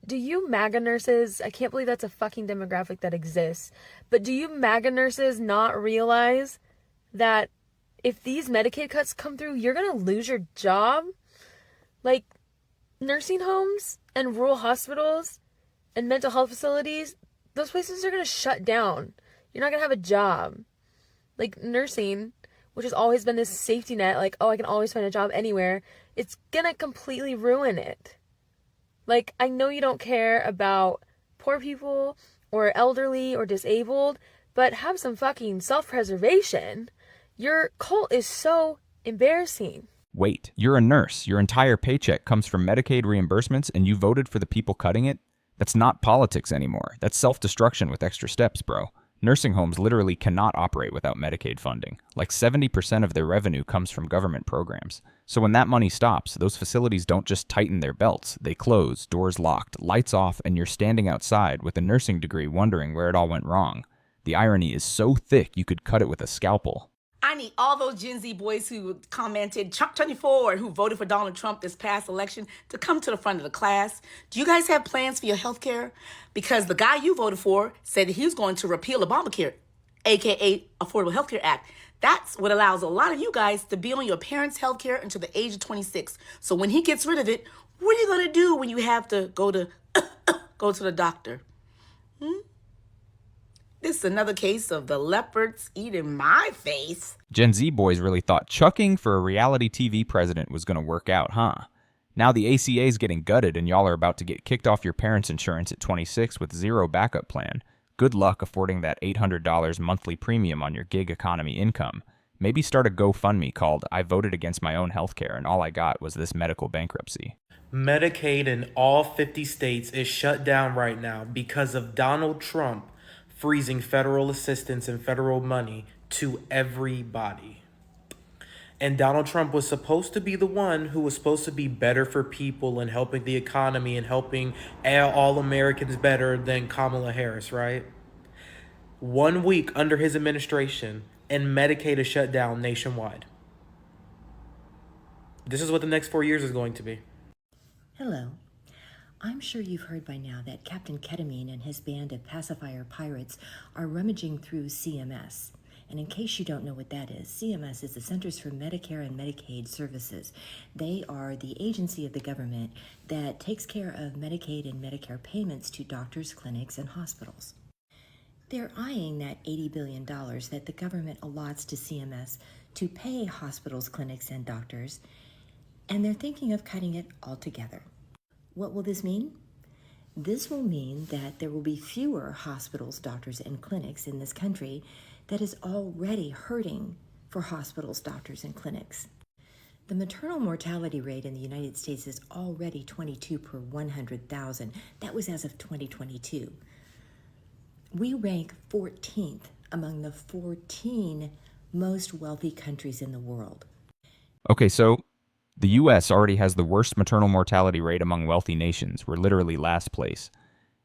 do you MAGA nurses, I can't believe that's a fucking demographic that exists, but do you MAGA nurses not realize that if these Medicaid cuts come through, you're gonna lose your job? Like, nursing homes and rural hospitals and mental health facilities, those places are gonna shut down. You're not gonna have a job. Like, nursing, which has always been this safety net, like, oh, I can always find a job anywhere, it's gonna completely ruin it. Like, I know you don't care about poor people or elderly or disabled, but have some fucking self-preservation. Your cult is so embarrassing. Wait, you're a nurse. Your entire paycheck comes from Medicaid reimbursements and you voted for the people cutting it? That's not politics anymore. That's self-destruction with extra steps, bro. Nursing homes literally cannot operate without Medicaid funding. Like 70% of their revenue comes from government programs. So when that money stops, those facilities don't just tighten their belts. They close, doors locked, lights off, and you're standing outside with a nursing degree wondering where it all went wrong. The irony is so thick you could cut it with a scalpel. I need all those Gen Z boys who commented Trump 24 and who voted for Donald Trump this past election to come to the front of the class. Do you guys have plans for your health care? Because the guy you voted for said that he was going to repeal Obamacare, aka Affordable Health Care Act. That's what allows a lot of you guys to be on your parents' health care until the age of 26. So when he gets rid of it, what are you going to do when you have to go to the doctor? This is another case of the leopards eating my face. Gen Z boys really thought chucking for a reality TV president was going to work out, huh? Now the ACA's getting gutted and y'all are about to get kicked off your parents' insurance at 26 with zero backup plan. Good luck affording that $800 monthly premium on your gig economy income. Maybe start a GoFundMe called I voted against my own healthcare and all I got was this medical bankruptcy. Medicaid in all 50 states is shut down right now because of Donald Trump freezing federal assistance and federal money to everybody. And Donald Trump was supposed to be the one who was supposed to be better for people and helping the economy and helping all Americans better than Kamala Harris, right? 1 week under his administration, and Medicaid is shut down nationwide. This is what the next 4 years is going to be. Hello. I'm sure you've heard by now that Captain Ketamine and his band of pacifier pirates are rummaging through CMS. And in case you don't know what that is, CMS is the Centers for Medicare and Medicaid Services. They are the agency of the government that takes care of Medicaid and Medicare payments to doctors, clinics, and hospitals. They're eyeing that $80 billion that the government allots to CMS to pay hospitals, clinics, and doctors, and they're thinking of cutting it altogether. What will this mean? This will mean that there will be fewer hospitals, doctors, and clinics in this country that is already hurting for hospitals, doctors, and clinics. The maternal mortality rate in the United States is already 22 per 100,000. That was as of 2022. We rank 14th among the 14 most wealthy countries in the world. Okay, so the US already has the worst maternal mortality rate among wealthy nations. We're literally last place.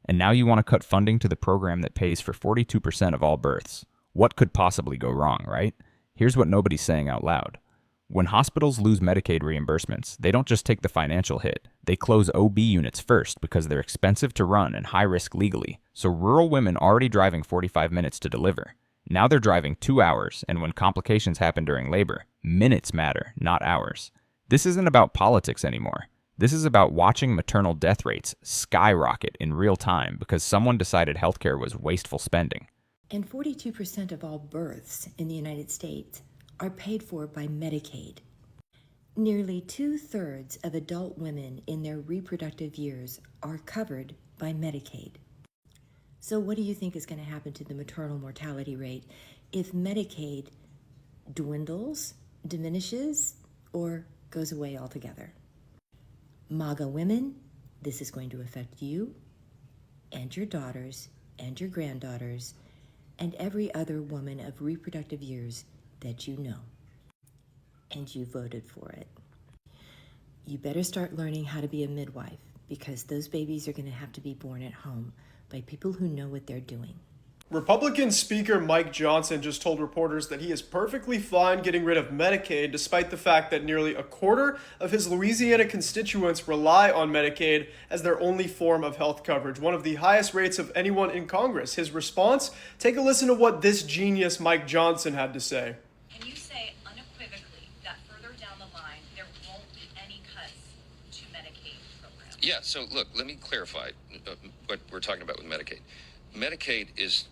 And now you want to cut funding to the program that pays for 42% of all births. What could possibly go wrong, right? Here's what nobody's saying out loud. When hospitals lose Medicaid reimbursements, they don't just take the financial hit. They close OB units first because they're expensive to run and high risk legally. So rural women already driving 45 minutes to deliver. Now they're driving 2 hours, and when complications happen during labor, minutes matter, not hours. This isn't about politics anymore. This is about watching maternal death rates skyrocket in real time because someone decided healthcare was wasteful spending. And 42% of all births in the United States are paid for by Medicaid. Nearly 2/3 of adult women in their reproductive years are covered by Medicaid. So what do you think is going to happen to the maternal mortality rate if Medicaid dwindles, diminishes, or goes away altogether? MAGA women, this is going to affect you and your daughters and your granddaughters and every other woman of reproductive years that you know. And you voted for it. You better start learning how to be a midwife because those babies are going to have to be born at home by people who know what they're doing. Republican Speaker Mike Johnson just told reporters that he is perfectly fine getting rid of Medicaid, despite the fact that nearly a quarter of his Louisiana constituents rely on Medicaid as their only form of health coverage, one of the highest rates of anyone in Congress. His response? Take a listen to what this genius Mike Johnson had to say. Can you say unequivocally that further down the line there won't be any cuts to Medicaid programs? Yeah, so look, let me clarify what we're talking about with Medicaid. Medicaid is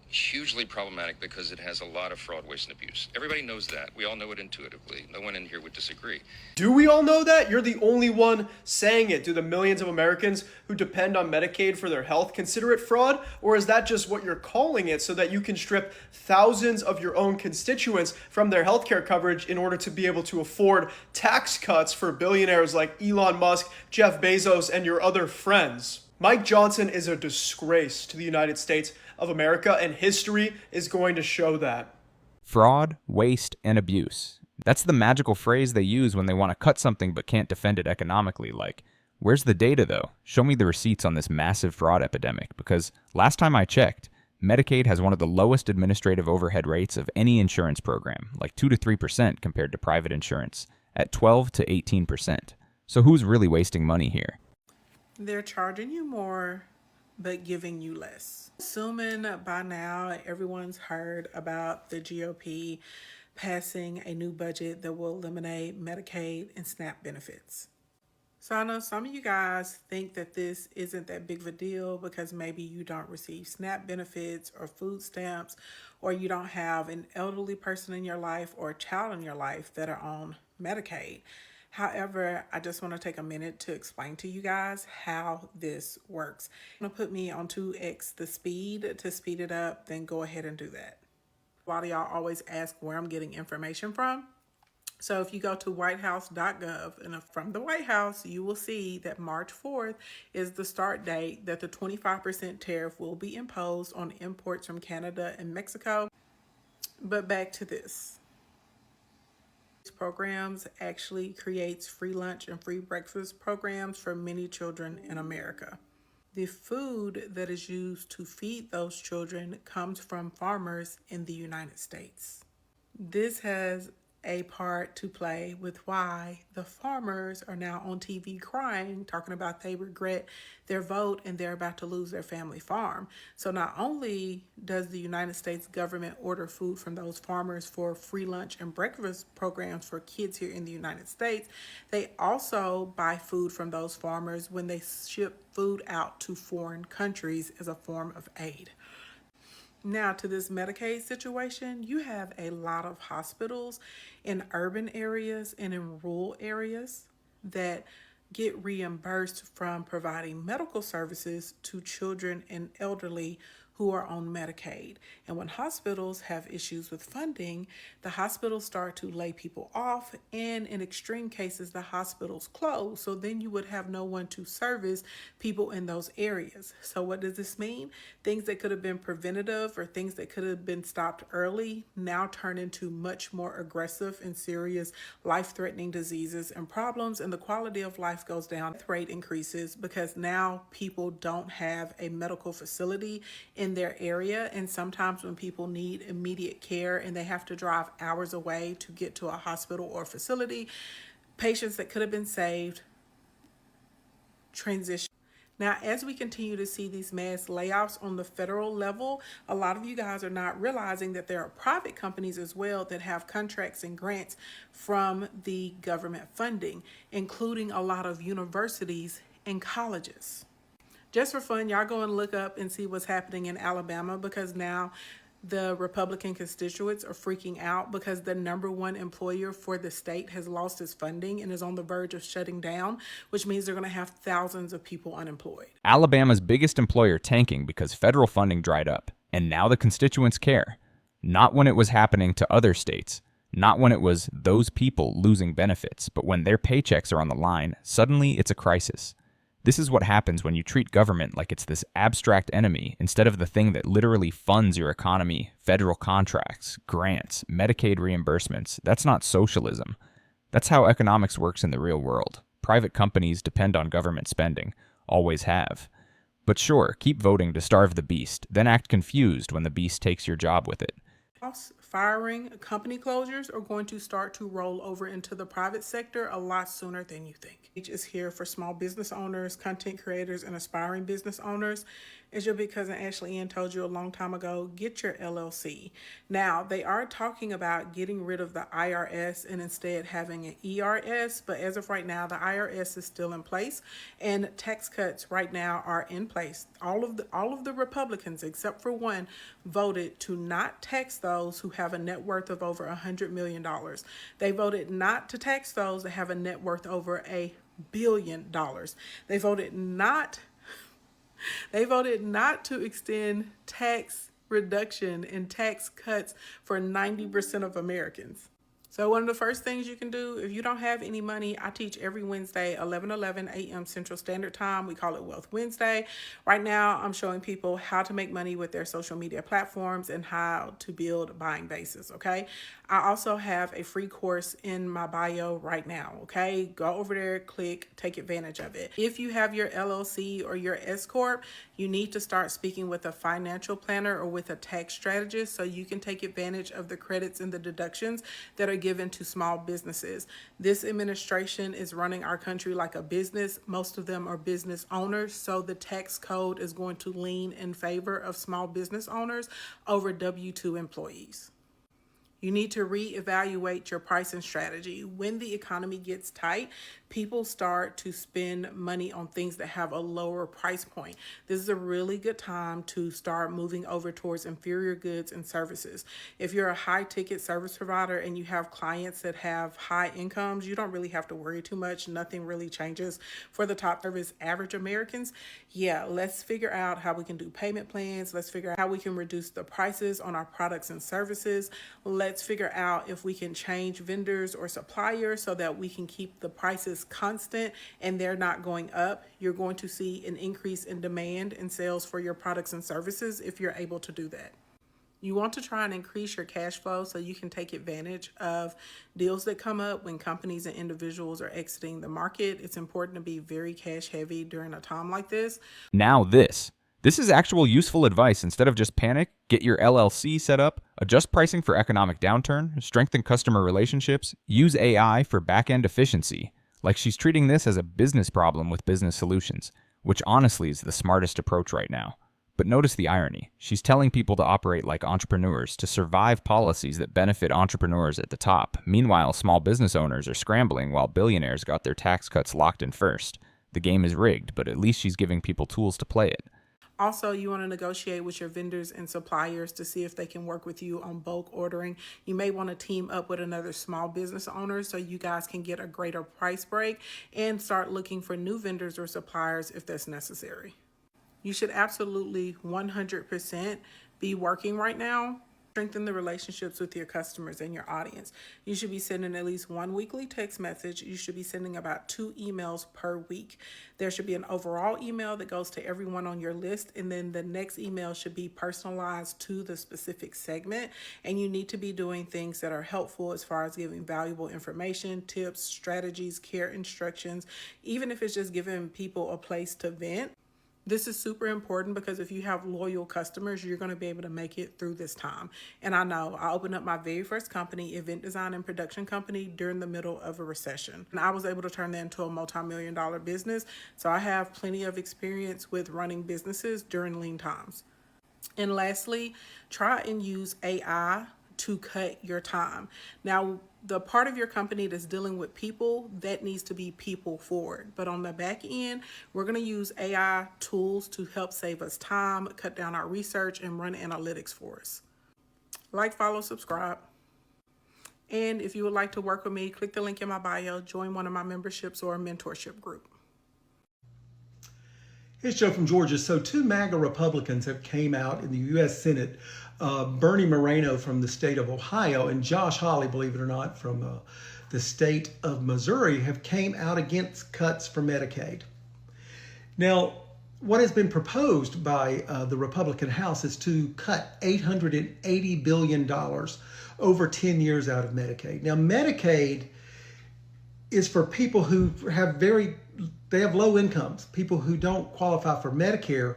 hugely problematic because it has a lot of fraud, waste, and abuse. Everybody knows that. We all know it intuitively. No one in here would disagree. Do we all know that? You're the only one saying it. Do the millions of Americans who depend on Medicaid for their health consider it fraud? Or is that just what you're calling it so that you can strip thousands of your own constituents from their healthcare coverage in order to be able to afford tax cuts for billionaires like Elon Musk, Jeff Bezos, and your other friends? Mike Johnson is a disgrace to the United States of America, and history is going to show that. Fraud, waste, and abuse. That's the magical phrase they use when they want to cut something but can't defend it economically. Like, where's the data though? Show me the receipts on this massive fraud epidemic, because last time I checked, Medicaid has one of the lowest administrative overhead rates of any insurance program, like 2 to 3% compared to private insurance, at 12 to 18%. So who's really wasting money here? They're charging you more, but giving you less. Assuming by now everyone's heard about the GOP passing a new budget that will eliminate Medicaid and SNAP benefits. So I know some of you guys think that this isn't that big of a deal because maybe you don't receive SNAP benefits or food stamps, or you don't have an elderly person in your life or a child in your life that are on Medicaid. However, I just want to take a minute to explain to you guys how this works. I'm going to put me on 2x the speed to speed it up, then go ahead and do that. A lot of y'all always ask where I'm getting information from. So if you go to whitehouse.gov, and from the White House, you will see that March 4th is the start date that the 25% tariff will be imposed on imports from Canada and Mexico. But back to this. Programs actually creates free lunch and free breakfast programs for many children in America. The food that is used to feed those children comes from farmers in the United States. This has a part to play with why the farmers are now on TV crying, talking about they regret their vote and they're about to lose their family farm. So not only does the United States government order food from those farmers for free lunch and breakfast programs for kids here in the United States, they also buy food from those farmers when they ship food out to foreign countries as a form of aid. Now, to this Medicaid situation, you have a lot of hospitals in urban areas and in rural areas that get reimbursed from providing medical services to children and elderly who are on Medicaid. And when hospitals have issues with funding, the hospitals start to lay people off, and in extreme cases, the hospitals close. So then you would have no one to service people in those areas. So what does this mean? Things that could have been preventative or things that could have been stopped early now turn into much more aggressive and serious life-threatening diseases and problems, and the quality of life goes down. Death rate increases because now people don't have a medical facility in their area, and sometimes when people need immediate care and they have to drive hours away to get to a hospital or facility, patients that could have been saved transition. Now, as we continue to see these mass layoffs on the federal level, a lot of you guys are not realizing that there are private companies as well that have contracts and grants from the government funding, including a lot of universities and colleges. Just for fun, y'all go and look up and see what's happening in Alabama, because now the Republican constituents are freaking out because the number one employer for the state has lost its funding and is on the verge of shutting down, which means they're going to have thousands of people unemployed. Alabama's biggest employer tanking because federal funding dried up, and now the constituents care. Not when it was happening to other states, not when it was those people losing benefits, but when their paychecks are on the line, suddenly it's a crisis. This is what happens when you treat government like it's this abstract enemy instead of the thing that literally funds your economy, federal contracts, grants, Medicaid reimbursements. That's not socialism. That's how economics works in the real world. Private companies depend on government spending, always have. But sure, keep voting to starve the beast, then act confused when the beast takes your job with it. Firing, company closures are going to start to roll over into the private sector a lot sooner than you think. Each is here for small business owners, content creators, and aspiring business owners. As your big cousin Ashley Ann told you a long time ago, get your LLC. Now, they are talking about getting rid of the IRS and instead having an ERS, but as of right now, the IRS is still in place, and tax cuts right now are in place. All of the Republicans, except for one, voted to not tax those who have a net worth of over $100 million. They voted not to tax those that have a net worth over $1 billion. They voted not to extend tax reduction and tax cuts for 90% of Americans. So one of the first things you can do, if you don't have any money, I teach every Wednesday, 11 a.m. Central Standard Time. We call it Wealth Wednesday. Right now, I'm showing people how to make money with their social media platforms and how to build buying bases, okay? I also have a free course in my bio right now, okay? Go over there, click, take advantage of it. If you have your LLC or your S Corp, you need to start speaking with a financial planner or with a tax strategist so you can take advantage of the credits and the deductions that are given to small businesses. This administration is running our country like a business. Most of them are business owners, so the tax code is going to lean in favor of small business owners over W-2 employees. You need to reevaluate your pricing strategy. When the economy gets tight, people start to spend money on things that have a lower price point. This is a really good time to start moving over towards inferior goods and services. If you're a high ticket service provider and you have clients that have high incomes, you don't really have to worry too much. Nothing really changes for the top service average Americans. Yeah, let's figure out how we can do payment plans. Let's figure out how we can reduce the prices on our products and services. Let's figure out if we can change vendors or suppliers so that we can keep the prices constant and they're not going up. You're going to see an increase in demand and sales for your products and services if you're able to do that. You want to try and increase your cash flow so you can take advantage of deals that come up when companies and individuals are exiting the market. It's important to be very cash heavy during a time like this. Now this. This is actual useful advice. Instead of just panic, get your LLC set up, adjust pricing for economic downturn, strengthen customer relationships, use AI for back-end efficiency. Like she's treating this as a business problem with business solutions, which honestly is the smartest approach right now. But notice the irony. She's telling people to operate like entrepreneurs, to survive policies that benefit entrepreneurs at the top. Meanwhile, small business owners are scrambling while billionaires got their tax cuts locked in first. The game is rigged, but at least she's giving people tools to play it. Also, you want to negotiate with your vendors and suppliers to see if they can work with you on bulk ordering. You may want to team up with another small business owner so you guys can get a greater price break and start looking for new vendors or suppliers if that's necessary. You should absolutely 100% be working right now. Strengthen the relationships with your customers and your audience. You should be sending at least one weekly text message. You should be sending about 2 emails per week. There should be an overall email that goes to everyone on your list, and then the next email should be personalized to the specific segment. And you need to be doing things that are helpful as far as giving valuable information, tips, strategies, care instructions, even if it's just giving people a place to vent. This is super important because if you have loyal customers, you're going to be able to make it through this time. And I know I opened up my very first company, event design and production company, during the middle of a recession. And I was able to turn that into a multi-million-dollar business. So I have plenty of experience with running businesses during lean times. And lastly, try and use AI to cut your time. Now, the part of your company that's dealing with people, that needs to be people forward. But on the back end, we're going to use AI tools to help save us time, cut down our research, and run analytics for us. Like, follow, subscribe. And if you would like to work with me, click the link in my bio, join one of my memberships or a mentorship group. Here's Joe from Georgia. So 2 MAGA Republicans have came out in the U.S. Senate. Bernie Moreno from the state of Ohio and Josh Hawley, believe it or not, from the state of Missouri have came out against cuts for Medicaid. Now, what has been proposed by the Republican House is to cut $880 billion over 10 years out of Medicaid. Now, Medicaid is for people who have very they have low incomes, people who don't qualify for Medicare,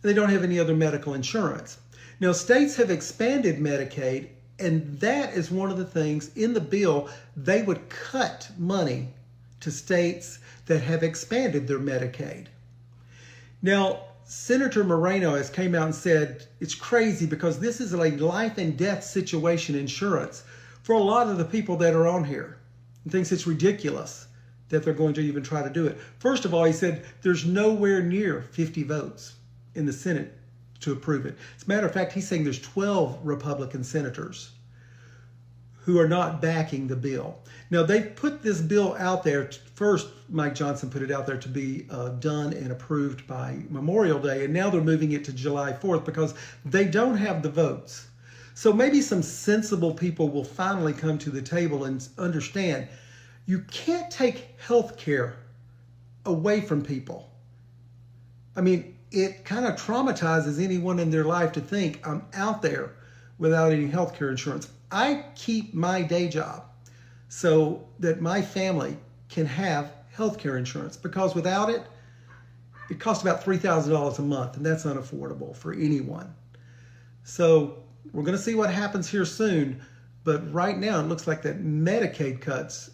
they don't have any other medical insurance. Now, states have expanded Medicaid, and that is one of the things in the bill. They would cut money to states that have expanded their Medicaid. Now, Senator Moreno has came out and said it's crazy because this is a life and death situation insurance for a lot of the people that are on here, and thinks it's ridiculous that they're going to even try to do it. First of all, he said there's nowhere near 50 votes in the Senate to approve it. As a matter of fact, he's saying there's 12 Republican senators who are not backing the bill. Now, they put this bill out there. First, Mike Johnson put it out there to be done and approved by Memorial Day, and now they're moving it to July 4th because they don't have the votes. So maybe some sensible people will finally come to the table and understand you can't take health care away from people. I mean, it kind of traumatizes anyone in their life to think I'm out there without any health care insurance. I keep my day job so that my family can have health care insurance, because without it, it costs about $3,000 a month, and that's unaffordable for anyone. So we're going to see what happens here soon, but right now it looks like that Medicaid cuts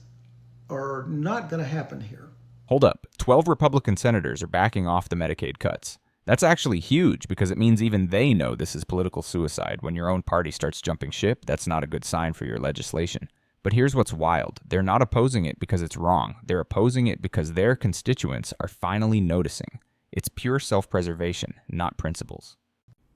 are not going to happen here. Hold up. 12 Republican senators are backing off the Medicaid cuts. That's actually huge because it means even they know this is political suicide. When your own party starts jumping ship, that's not a good sign for your legislation. But here's what's wild. They're not opposing it because it's wrong. They're opposing it because their constituents are finally noticing. It's pure self-preservation, not principles.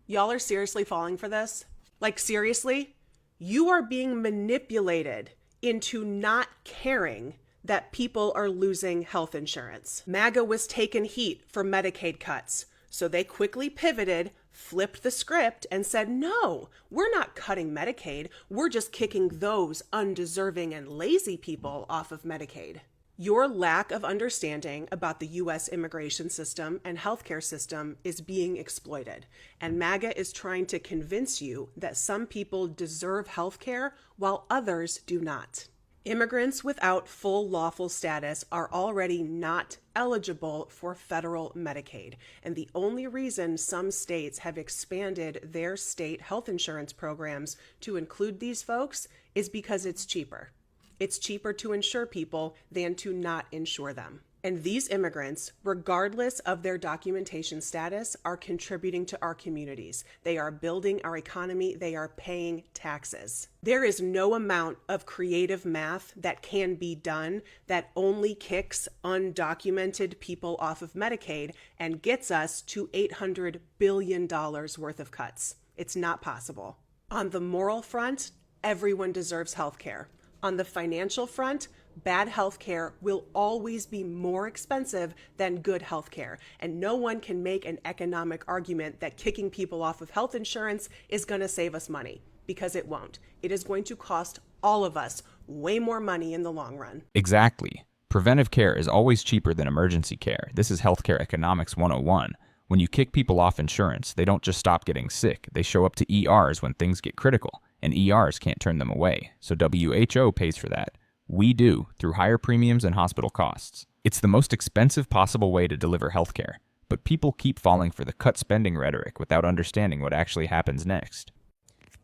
Y'all are seriously falling for this? Like, seriously? You are being manipulated into not caring that people are losing health insurance. MAGA was taking heat for Medicaid cuts, so they quickly pivoted, flipped the script, and said, no, we're not cutting Medicaid. We're just kicking those undeserving and lazy people off of Medicaid. Your lack of understanding about the U.S. immigration system and healthcare system is being exploited, and MAGA is trying to convince you that some people deserve healthcare while others do not. Immigrants without full lawful status are already not eligible for federal Medicaid, and the only reason some states have expanded their state health insurance programs to include these folks is because it's cheaper. It's cheaper to insure people than to not insure them. And these immigrants, regardless of their documentation status, are contributing to our communities. They are building our economy. They are paying taxes. There is no amount of creative math that can be done that only kicks undocumented people off of Medicaid and gets us to $800 billion worth of cuts. It's not possible. On the moral front, everyone deserves health care. On the financial front, bad health care will always be more expensive than good health care. And no one can make an economic argument that kicking people off of health insurance is going to save us money, because it won't. It is going to cost all of us way more money in the long run. Exactly. Preventive care is always cheaper than emergency care. This is healthcare economics 101. When you kick people off insurance, they don't just stop getting sick. They show up to ERs when things get critical, and ERs can't turn them away. So WHO pays for that. We do, through higher premiums and hospital costs. It's the most expensive possible way to deliver healthcare, but people keep falling for the cut spending rhetoric without understanding what actually happens next.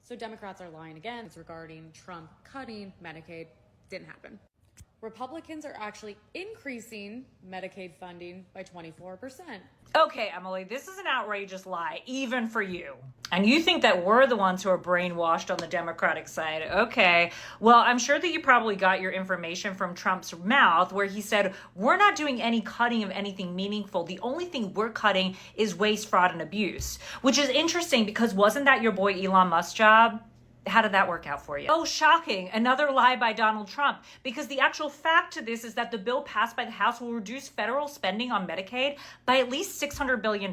So Democrats are lying again. It's regarding Trump cutting Medicaid. Didn't happen. Republicans are actually increasing Medicaid funding by 24%. Okay, Emily, this is an outrageous lie, even for you. And you think that we're the ones who are brainwashed on the Democratic side. Okay, well, I'm sure that you probably got your information from Trump's mouth, where he said, we're not doing any cutting of anything meaningful. The only thing we're cutting is waste, fraud, and abuse, which is interesting because wasn't that your boy Elon Musk's job? How did that work out for you? Oh, shocking. Another lie by Donald Trump. Because the actual fact to this is that the bill passed by the House will reduce federal spending on Medicaid by at least $600 billion.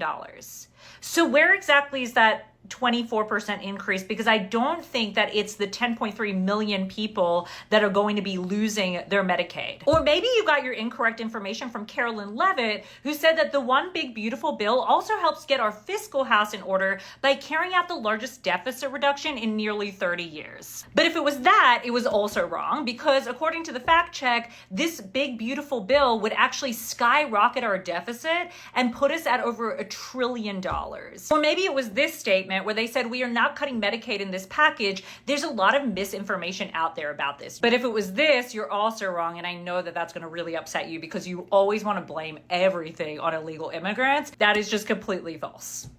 So where exactly is that 24% increase? Because I don't think that it's the 10.3 million people that are going to be losing their Medicaid. Or maybe you got your incorrect information from Carolyn Levitt, who said that the One Big Beautiful Bill also helps get our fiscal house in order by carrying out the largest deficit reduction in nearly 30 years. But if it was that, it was also wrong, because according to the fact check, this big beautiful bill would actually skyrocket our deficit and put us at over $1 trillion. Or maybe it was this statement where they said, we are not cutting Medicaid in this package. There's a lot of misinformation out there about this. But if it was this, you're also wrong. And I know that that's going to really upset you because you always want to blame everything on illegal immigrants. That is just completely false.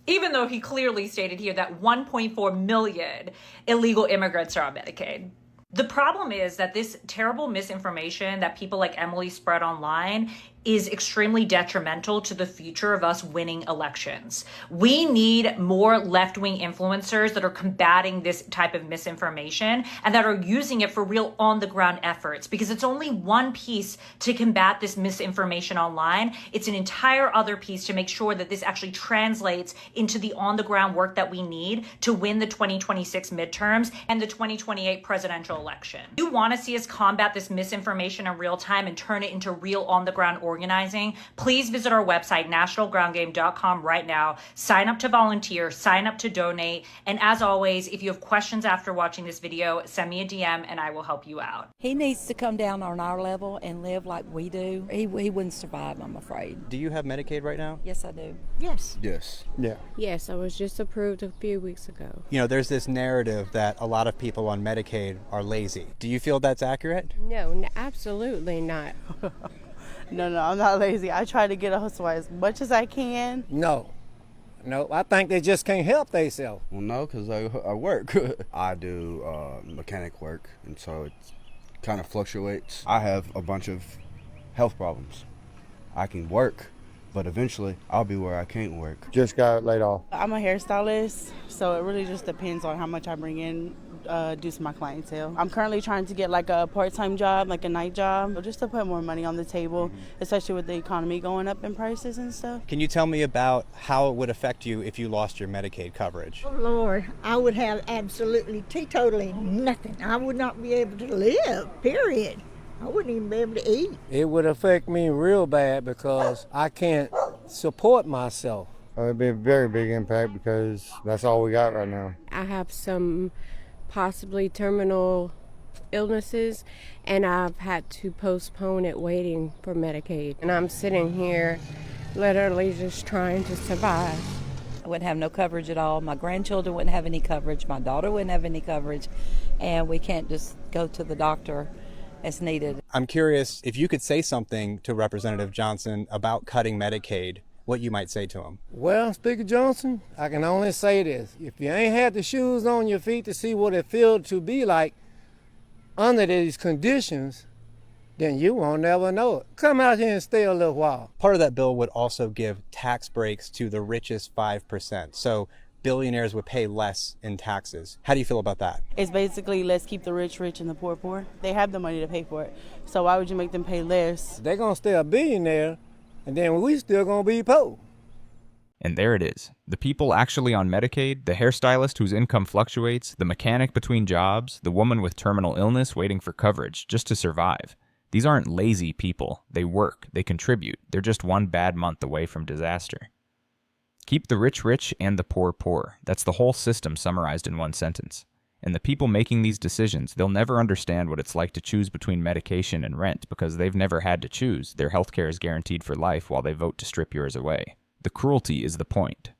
Even though he clearly stated here that 1.4 million illegal immigrants are on Medicaid. The problem is that this terrible misinformation that people like Emily spread online is extremely detrimental to the future of us winning elections. We need more left-wing influencers that are combating this type of misinformation and that are using it for real on-the-ground efforts, because it's only one piece to combat this misinformation online. It's an entire other piece to make sure that this actually translates into the on-the-ground work that we need to win the 2026 midterms and the 2028 presidential election. You want to see us combat this misinformation in real time and turn it into real on-the-ground organizing, please visit our website, nationalgroundgame.com right now. Sign up to volunteer, sign up to donate. And as always, if you have questions after watching this video, send me a DM and I will help you out. He needs to come down on our level and live like we do. He wouldn't survive, I'm afraid. Do you have Medicaid right now? Yes, I do. Yes. Yes. Yeah. Yes, I was just approved a few weeks ago. You know, there's this narrative that a lot of people on Medicaid are lazy. Do you feel that's accurate? No, absolutely not. No, I'm not lazy. I try to get a hustle as much as I can. No, I think they just can't help themselves. Well, no, because I work. I do mechanic work, and so it kind of fluctuates. I have a bunch of health problems. I can work, but eventually I'll be where I can't work. Just got laid off. I'm a hairstylist, so it really just depends on how much I bring in due to my clientele. I'm currently trying to get like a part-time job, like a night job, just to put more money on the table, especially with the economy going up in prices and stuff. Can you tell me about how it would affect you if you lost your Medicaid coverage? Oh, Lord, I would have absolutely, teetotally nothing. I would not be able to live, period. I wouldn't even be able to eat. It would affect me real bad because I can't support myself. It'd be a very big impact because that's all we got right now. I have some possibly terminal illnesses, and I've had to postpone it waiting for Medicaid. And I'm sitting here literally just trying to survive. I wouldn't have no coverage at all. My grandchildren wouldn't have any coverage. My daughter wouldn't have any coverage. And we can't just go to the doctor as needed. I'm curious if you could say something to Representative Johnson about cutting Medicaid, what you might say to him. Well, Speaker Johnson, I can only say this. If you ain't had the shoes on your feet to see what it feels to be like under these conditions, then you won't never know it. Come out here and stay a little while. Part of that bill would also give tax breaks to the richest 5%. So billionaires would pay less in taxes. How do you feel about that? It's basically let's keep the rich rich and the poor poor. They have the money to pay for it. So why would you make them pay less? They're going to stay a billionaire, and then we still going to be poor. And there it is. The people actually on Medicaid, the hairstylist whose income fluctuates, the mechanic between jobs, the woman with terminal illness waiting for coverage just to survive. These aren't lazy people. They work. They contribute. They're just one bad month away from disaster. Keep the rich rich and the poor poor. That's the whole system summarized in one sentence. And the people making these decisions, they'll never understand what it's like to choose between medication and rent because they've never had to choose. Their healthcare is guaranteed for life while they vote to strip yours away. The cruelty is the point.